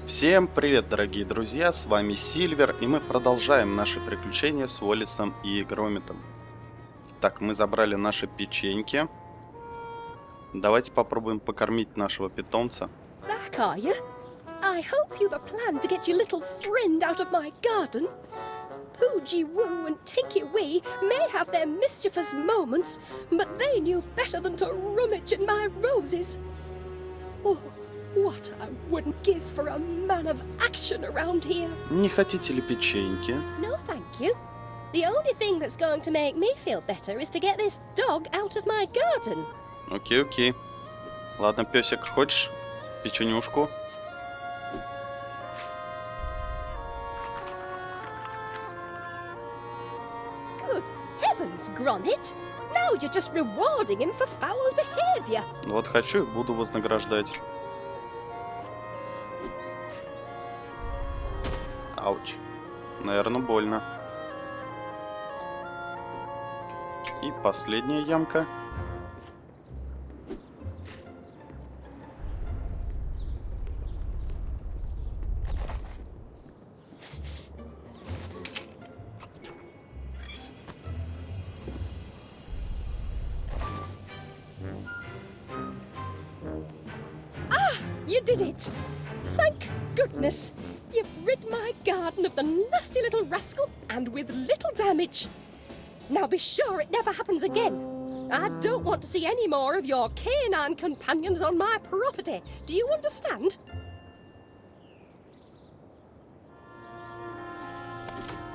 Всем привет, дорогие друзья, с вами Сильвер, и мы продолжаем наши приключения с Уоллесом и Громитом. Так, мы забрали наши печеньки. Давайте попробуем покормить нашего питомца. Back, are you? I hope you've a plan to get your little friend out of my garden. Poogie Woo and Tinky Wee may have their mischievous moments, but they knew better than to rummage in my roses. Oh, what I wouldn't give for a man of action around here. Не хотите ли печеньки? No, thank you. The only thing that's going to make me feel better is to get this dog out of my garden. Окей. Ладно, песик, хочешь печенюшку? Good heavens, Gromit! Now you're just rewarding him for foul behavior. Вот хочу и буду вознаграждать. Ауч. Наверное, больно. И последняя ямка. You did it! Thank goodness! You've rid my garden of the nasty little rascal, and with little damage. Now be sure it never happens again. I don't want to see any more of your canine companions on my property. Do you understand?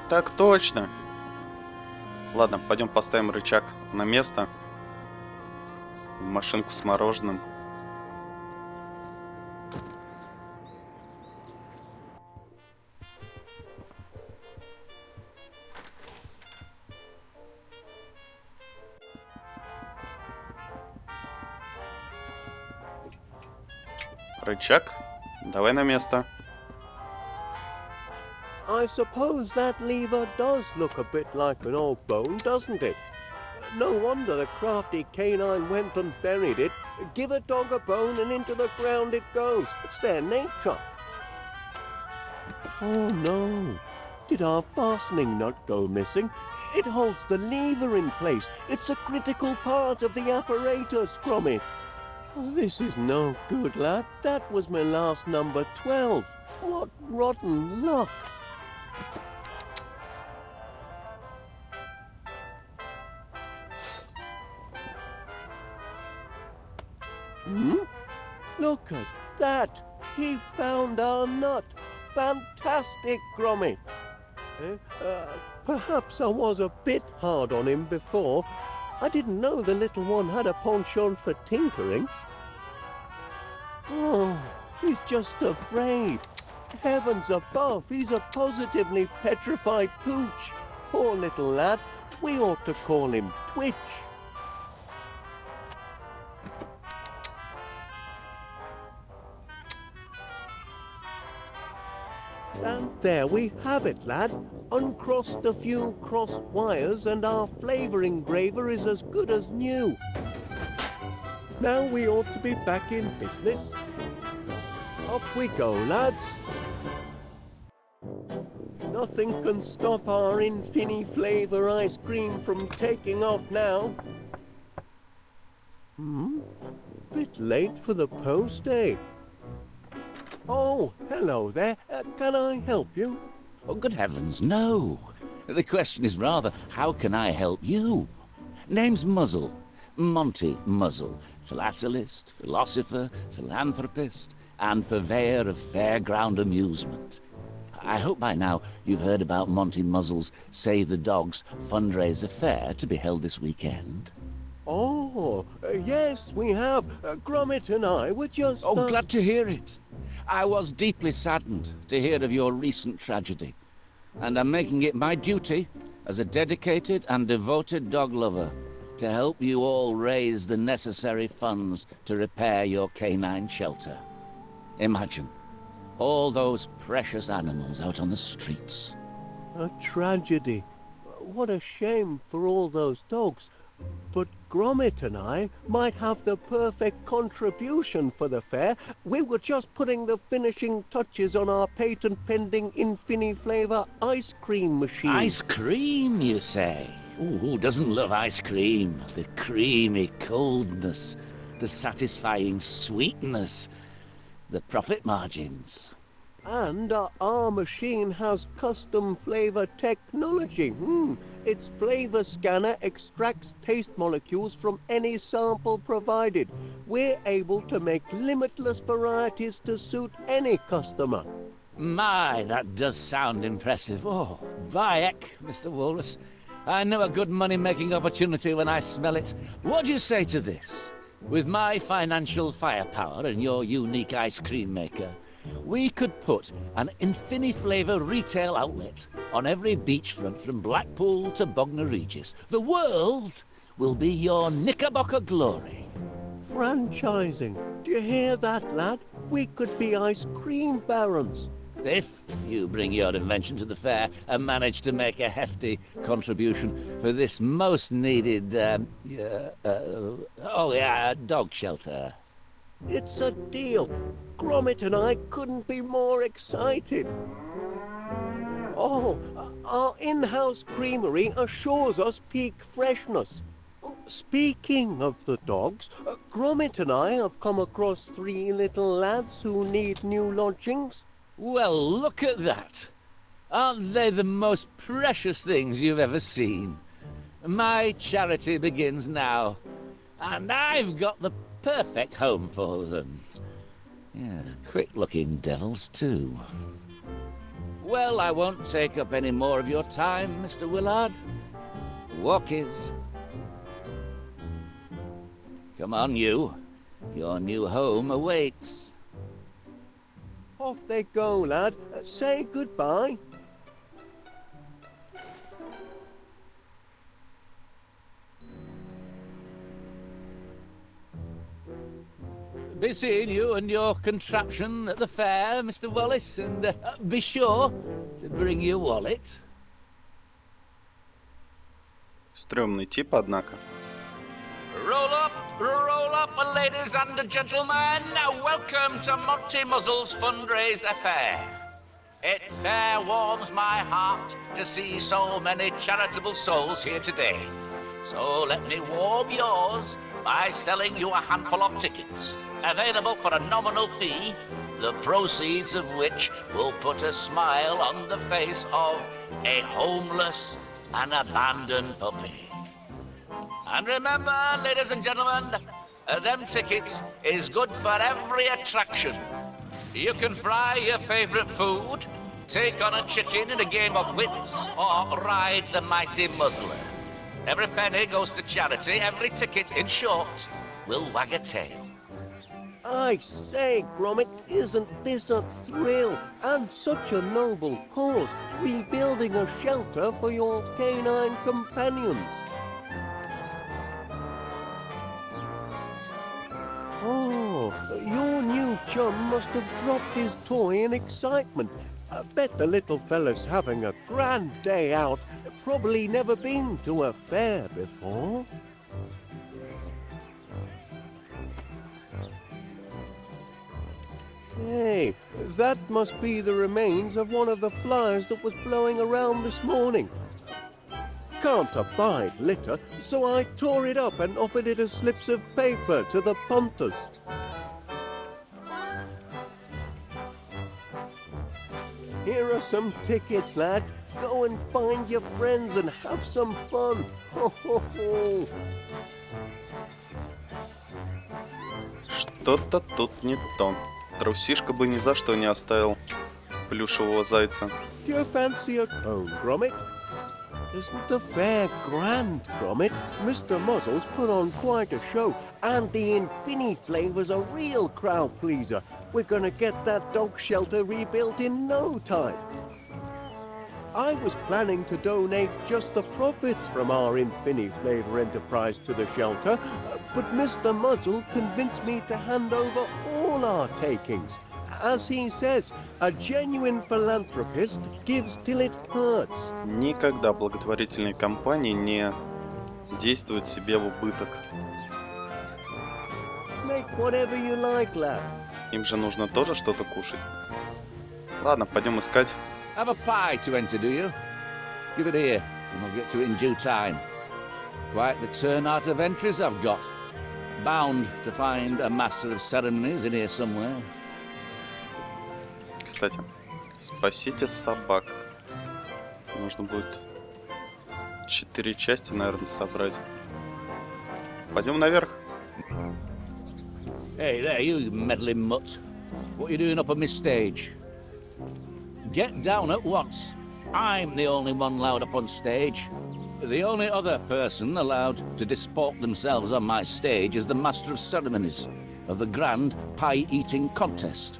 Так точно. Ладно, пойдем поставим рычаг на место. Машинку с мороженым. Рычаг. Давай на место. I suppose that lever does look a bit like an old bone, doesn't it? No wonder the crafty canine went and buried it. Give a dog a bone and into the ground it goes. It's their nature. Oh no. Did our fastening nut go missing? It holds the lever in place. It's a critical part of the apparatus, Gromit. This is no good, lad. That was my last number 12. What rotten luck. Look at that! He found our nut! Fantastic, Gromit! Perhaps I was a bit hard on him before. I didn't know the little one had a penchant for tinkering. Oh, he's just afraid. Heavens above, he's a positively petrified pooch. Poor little lad. We ought to call him Twitch. And there we have it, lad. Uncrossed a few crossed wires and our flavour engraver is as good as new. Now we ought to be back in business. Up we go, lads. Nothing can stop our Infini flavour ice cream from taking off now. Bit late for the post, eh? Oh, hello there. Can I help you? Oh, good heavens, no. The question is rather, how can I help you? Name's Muzzle. Monty Mazl, philatelist, philosopher, philanthropist, and purveyor of fairground amusement. I hope by now you've heard about Monty Muzzle's Save the Dogs fundraiser fair to be held this weekend. Oh, yes, we have. Gromit and I were just... Oh, glad to hear it. I was deeply saddened to hear of your recent tragedy, and I'm making it my duty as a dedicated and devoted dog lover to help you all raise the necessary funds to repair your canine shelter. Imagine all those precious animals out on the streets. A tragedy. What a shame for all those dogs. But Gromit and I might have the perfect contribution for the fair. We were just putting the finishing touches on our patent-pending Infini-flavor ice cream machine. Ice cream, you say? Ooh, who doesn't love ice cream? The creamy coldness, the satisfying sweetness, the profit margins. And our machine has custom flavor technology. Its flavor scanner extracts taste molecules from any sample provided. We're able to make limitless varieties to suit any customer. My, that does sound impressive. Oh, Bayek, Mr. Walrus. I know a good money-making opportunity when I smell it. What do you say to this? With my financial firepower and your unique ice cream maker, we could put an Infini-flavor retail outlet on every beachfront from Blackpool to Bognor Regis. The world will be your Knickerbocker glory. Franchising. Do you hear that, lad? We could be ice cream barons. If you bring your invention to the fair and manage to make a hefty contribution for this most needed, dog shelter. It's a deal. Gromit and I couldn't be more excited. Oh, our in-house creamery assures us peak freshness. Speaking of the dogs, Gromit and I have come across 3 little lads who need new lodgings. Well, look at that. Aren't they the most precious things you've ever seen? My charity begins now, and I've got the perfect home for them. Yes, quick-looking devils, too. Well, I won't take up any more of your time, Mr. Willard. Walk is. Come on, you. Your new home awaits. Off they go, lad. Say goodbye. Be seeing you and your contraption at the fair, Mr. Wallace, and be sure to bring your wallet. Стрёмный тип, однако. Roll up, ladies and gentlemen. Welcome to Monty Mazl's fundraise affair. It fair warms my heart to see so many charitable souls here today. So let me warm yours by selling you a handful of tickets, available for a nominal fee, the proceeds of which will put a smile on the face of a homeless and abandoned puppy. And remember, ladies and gentlemen, them tickets is good for every attraction. You can fry your favorite food, take on a chicken in a game of wits, or ride the mighty Muzzler. Every penny goes to charity, every ticket, in short, will wag a tail. I say, Gromit, isn't this a thrill? And such a noble cause, rebuilding a shelter for your canine companions. Oh, your new chum must have dropped his toy in excitement. I bet the little fella's having a grand day out. Probably never been to a fair before. Hey, that must be the remains of one of the flyers that was blowing around this morning. Can't abide litter, so I tore it up and offered it as slips of paper to the punters. Here are some tickets, lad. Go and find your friends and have some fun. Ho, ho, ho. Что-то тут не то. Трусишка бы ни за что не оставил плюшевого зайца. Do you fancy a cone, Gromit? Isn't the fair grand, Gromit? Mr. Muzzle's put on quite a show, and the Infini flavor's a real crowd pleaser. We're gonna get that dog shelter rebuilt in no time. I was planning to donate just the profits from our Infini flavor enterprise to the shelter, but Mr. Muzzle convinced me to hand over all our takings. As he says, a genuine philanthropist gives till it hurts. Никогда благотворительные компании не действует себе в убыток. Make whatever you like, lad. Им же нужно тоже что-то кушать. Ладно, пойдем искать. Have a pie to enter, do you? Give it here, and we'll get to it in due time. Quite the turnout of entries I've got. Bound to find a master of ceremonies in here somewhere. Кстати, спасите собак. Нужно будет 4 части, наверное, собрать. Пойдем наверх. Hey there, you meddling mutt. What are you doing up on this stage? Get down at once. I'm the only one allowed up on stage. The only other person allowed to disport themselves on my stage is the Master of Ceremonies of the Grand Pie-Eating Contest.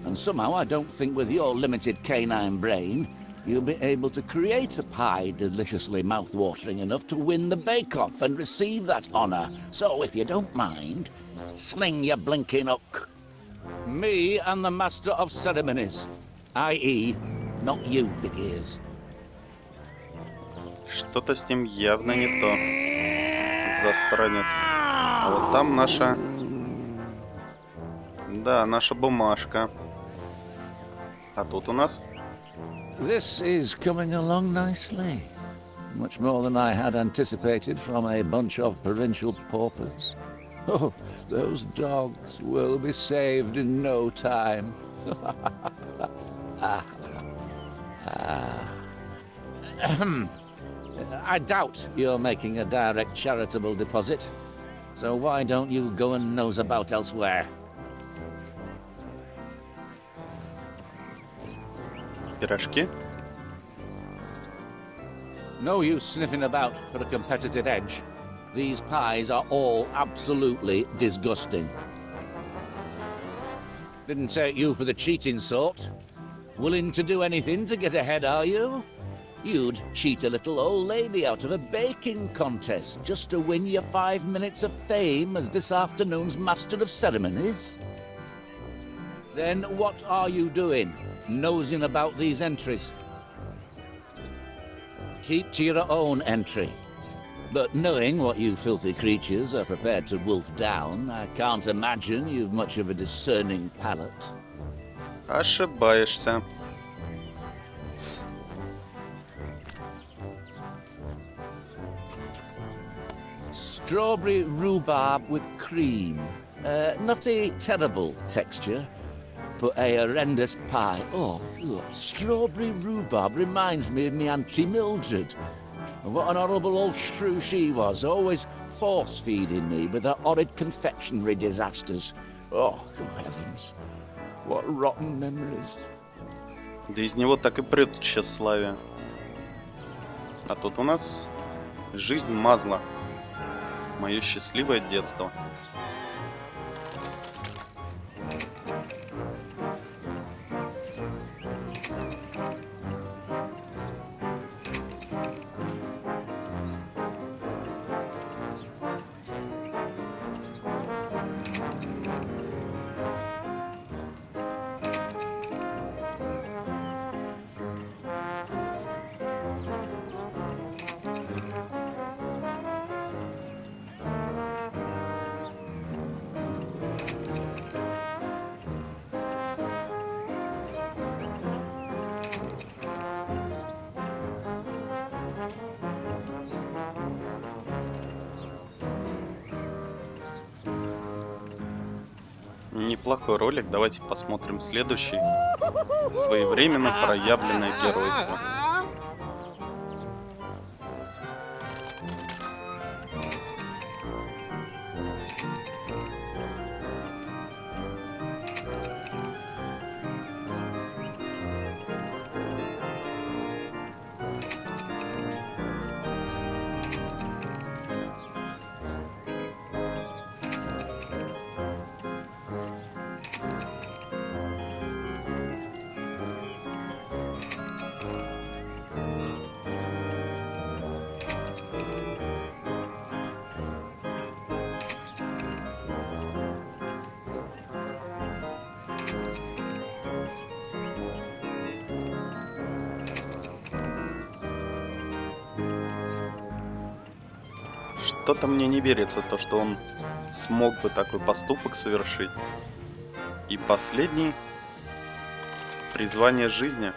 And somehow I don't think with your limited canine brain you'll be able to create a pie deliciously mouth-watering enough to win the bake-off and receive that honour. So if you don't mind, sling your blinking hook. Me and the Master of Ceremonies, i.e., not you, big ears. Что-то с ним явно не то. Засранец. А вот там наша... Да, наша бумажка. А тут у нас... This is coming along nicely. Much more than I had anticipated from a bunch of provincial paupers. Oh, those dogs will be saved in no time. I doubt you're making a direct charitable deposit, so why don't you go and nose about elsewhere? Пирожки. No use sniffing about for a competitive edge. These pies are all absolutely disgusting. Didn't take you for the cheating sort. Willing to do anything to get ahead, are you? You'd cheat a little old lady out of a baking contest just to win your 5 minutes of fame as this afternoon's Master of Ceremonies? Then what are you doing, nosing about these entries? Keep to your own entry. But knowing what you filthy creatures are prepared to wolf down, I can't imagine you've much of a discerning palate. Ошибаешься. Strawberry rhubarb with cream. Not a terrible texture, but a horrendous pie. Oh, ugh. Strawberry rhubarb reminds me of me Auntie Mildred. What an horrible old shrew she was, always force-feeding me with her horrid confectionery disasters. Oh, good heavens. What rotten memories. Да из него так и прет тщеславие. А тут у нас жизнь Мазла. Мое счастливое детство. Неплохой ролик, давайте посмотрим следующий. Своевременно проявленное геройство. Что-то мне не верится, то, что он смог бы такой поступок совершить. И последний. Призвание жизни.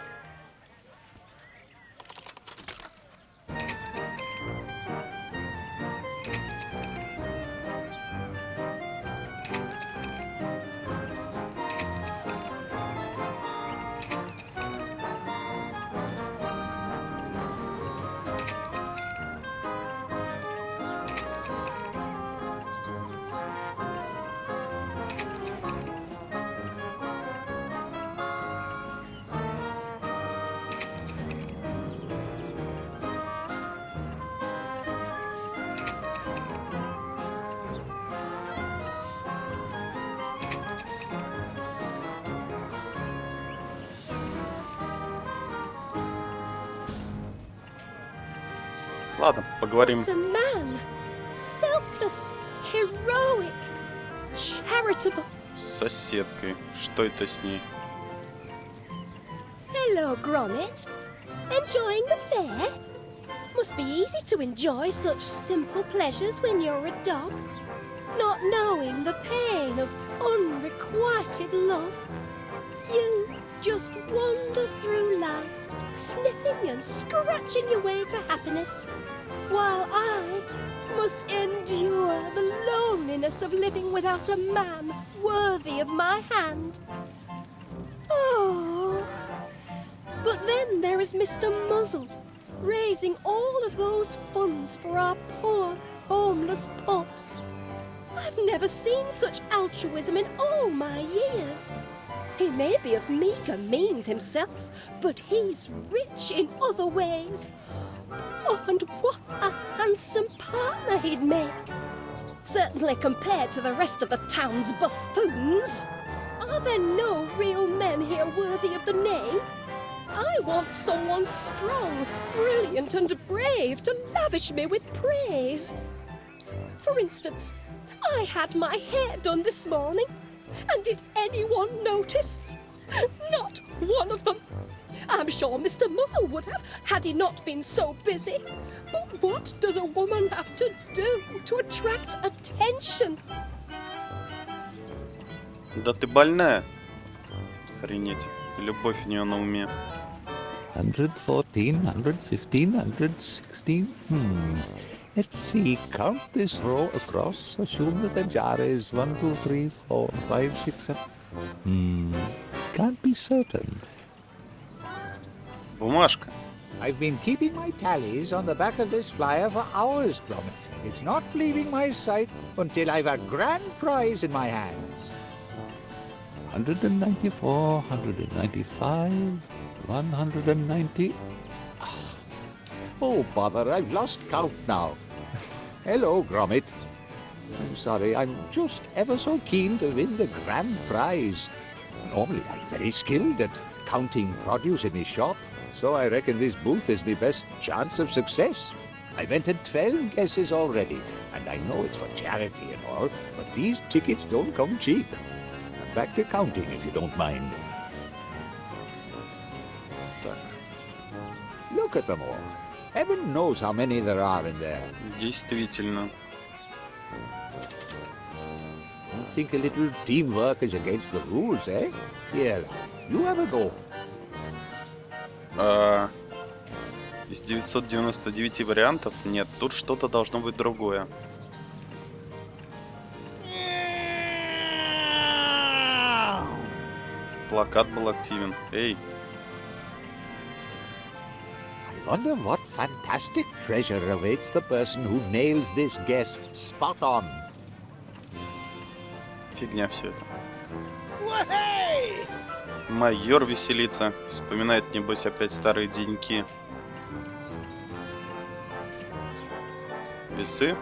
Ладно, поговорим. It's a man. Selfless, heroic, charitable. С соседкой. Что это с ней? Hello, Gromit. Enjoying the fair? Must be easy to enjoy such simple pleasures when you're a dog, not knowing the pain of unrequited love. You just wander through life, sniffing and scratching your way to happiness, while I must endure the loneliness of living without a man worthy of my hand. Oh, but then there is Mr. Muzzle, raising all of those funds for our poor, homeless pups. I've never seen such altruism in all my years. He may be of meager means himself, but he's rich in other ways. Oh, and what a handsome partner he'd make! Certainly compared to the rest of the town's buffoons. Are there no real men here worthy of the name? I want someone strong, brilliant and brave to lavish me with praise. For instance, I had my hair done this morning, and did anyone notice? Not one of them. I'm sure Mr. Muzzle would have, had he not been so busy. But what does a woman have to do to attract attention? Да ты больная. Охренеть. Любовь у нее на уме. 114, 115, 116. Let's see. Count this row across. Assume that the jar is 1, 2, 3, 4, 5, 6, 7. Can't be certain. Бумажка. I've been keeping my tallies on the back of this flyer for hours, Gromit. It's not leaving my sight until I've a grand prize in my hands. 194, 195, 190. Oh, bother, I've lost count now. Hello, Gromit. I'm sorry, I'm just ever so keen to win the grand prize. Normally, I'm very skilled at counting produce in my shop, so I reckon this booth is my best chance of success. I've entered 12 guesses already, and I know it's for charity and all, but these tickets don't come cheap. I'm back to counting, if you don't mind. Look at them all. Heaven knows how many there are in there. Действительно. I think a little teamwork is against the rules, eh? Here, you have a go. Из 999 вариантов нет, тут что-то должно быть другое. Плакат был активен. Эй, I wonder what fantastic treasure awaits the person who nails this guess spot on. фигня все это. Майор веселится. Вспоминает, небось, опять старые деньки. Весы.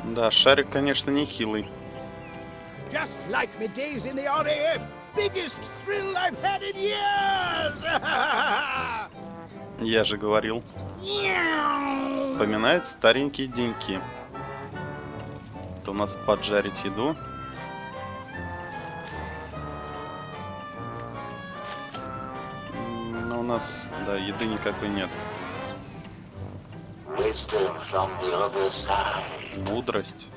Да, шарик, конечно, нехилый. Just like me days in the RAF. Biggest thrill I've had in years. Я же говорил. Вспоминает старенькие деньки. Это у нас поджарить еду. Но у нас, да, еды никакой нет. Мудрость.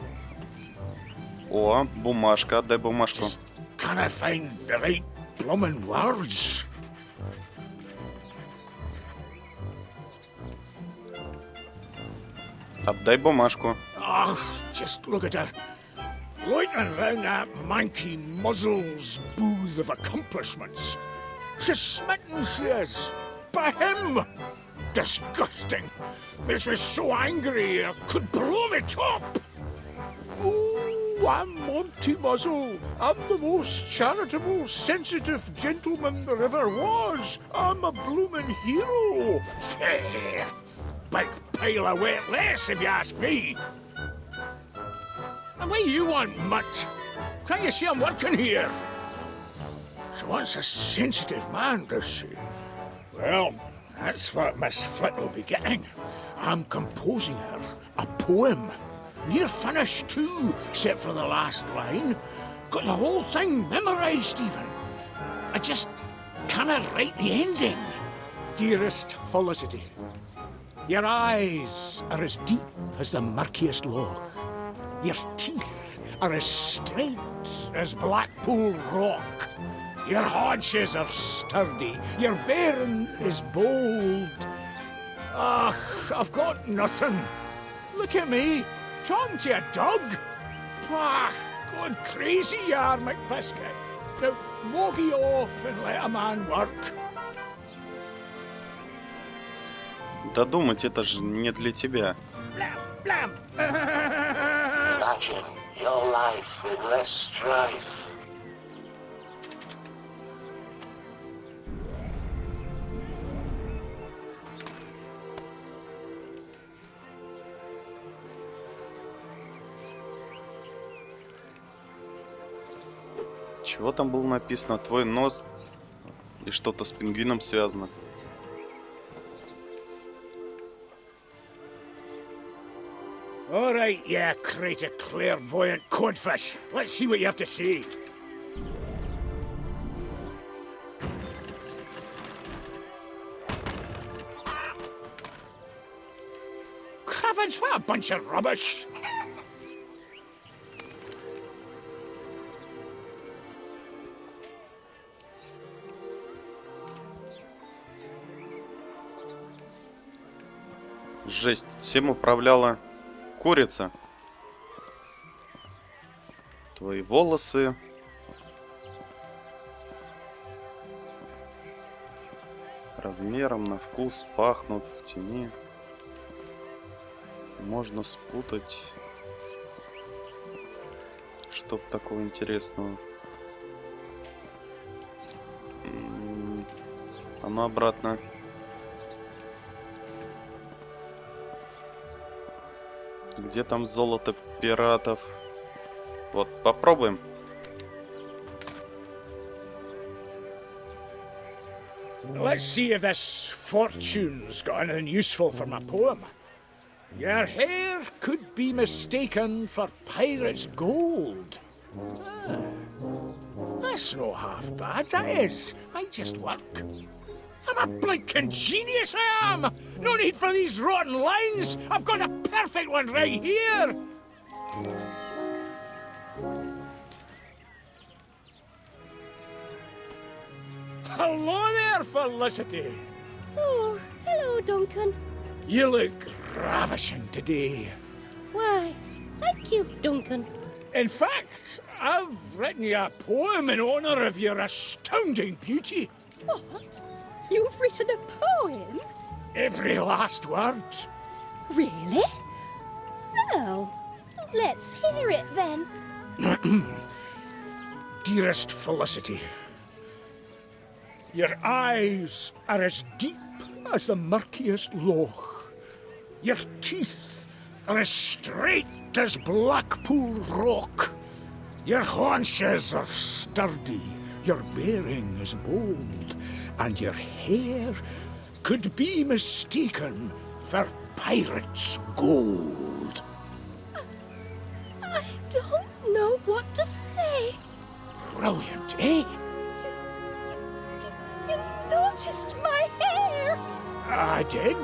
О, бумажка. Отдай бумажку. Can I find the right blooming words? Отдай бумажку. Oh, just look at her. Loitering round that manky Muzzle's booth of accomplishments. She's smitten, she is. By him. Disgusting. Makes me so angry I could blow me top. Oh, I'm Monty Mazl. I'm the most charitable, sensitive gentleman there ever was. I'm a bloomin' hero. Big pile of wet lace, if you ask me. And what do you want, mutt? Can't you see I'm working here? She wants a sensitive man, does she? Well, that's what Miss Flit will be getting. I'm composing her a poem. Near finished, too, except for the last line. Got the whole thing memorised, even. I just cannot write the ending. Dearest Felicity, your eyes are as deep as the murkiest loch. Your teeth are as straight as Blackpool rock. Your haunches are sturdy. Your bearing is bold. Ach, I've got nothing. Look at me, talking to a dog. Bah, going crazy you are, McBiscuit. Now, moggy off and let a man work. Додумать, это же не для тебя. Blam, blam. Imagine your life with less strife. Чего там было написано? Твой нос и что-то с пингвином связано. All right, yeah, crate of clairvoyant codfish. Let's see what you have to say. Cravens, what a bunch of rubbish. Жесть, всем управляла курица. Твои волосы. Размером, на вкус, пахнут в тени. Можно спутать. Что такого интересного? А ну обратно. Где там золото пиратов? Вот, попробуем. Let's see if this fortune's got anything useful for my poem. Your hair could be mistaken for pirate's gold. Ah, that's no half bad, that is. Might just work. I'm a blinking genius, I am! No need for these rotten lines! I've got a perfect one right here! Hello there, Felicity! Oh, hello, Duncan. You look ravishing today. Why, thank you, Duncan. In fact, I've written you a poem in honour of your astounding beauty. What? You've written a poem? Every last word. Really? Well, let's hear it then. Dearest Felicity, your eyes are as deep as the murkiest loch. Your teeth are as straight as Blackpool rock. Your haunches are sturdy, your bearing is bold, and your hair could be mistaken for pirates' gold? I don't know what to say. Brilliant, eh? You noticed my hair! I did.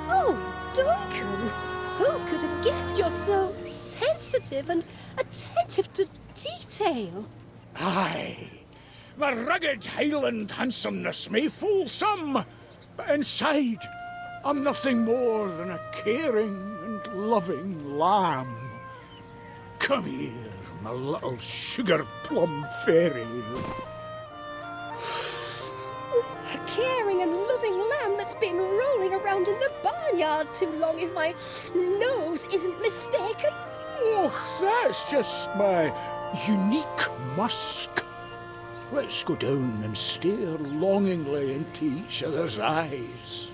Oh, Duncan! Who could have guessed you're so sensitive and attentive to detail? Aye. My rugged Highland handsomeness may fool some, but inside I'm nothing more than a caring and loving lamb. Come here, my little sugar plum fairy. A caring and loving lamb that's been rolling around in the barnyard too long, if my nose isn't mistaken. Oh, that's just my unique musk. Let's go down and stare longingly into each other's eyes.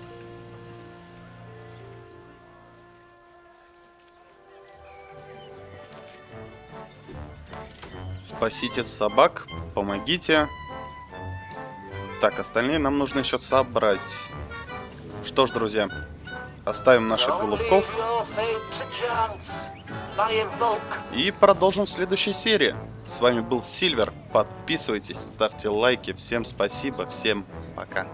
Спасите собак, помогите. Так, остальные нам нужно еще собрать. Что ж, друзья, оставим наших голубков и продолжим в следующей серии. С вами был Сильвер. Подписывайтесь, ставьте лайки. Всем спасибо, всем пока.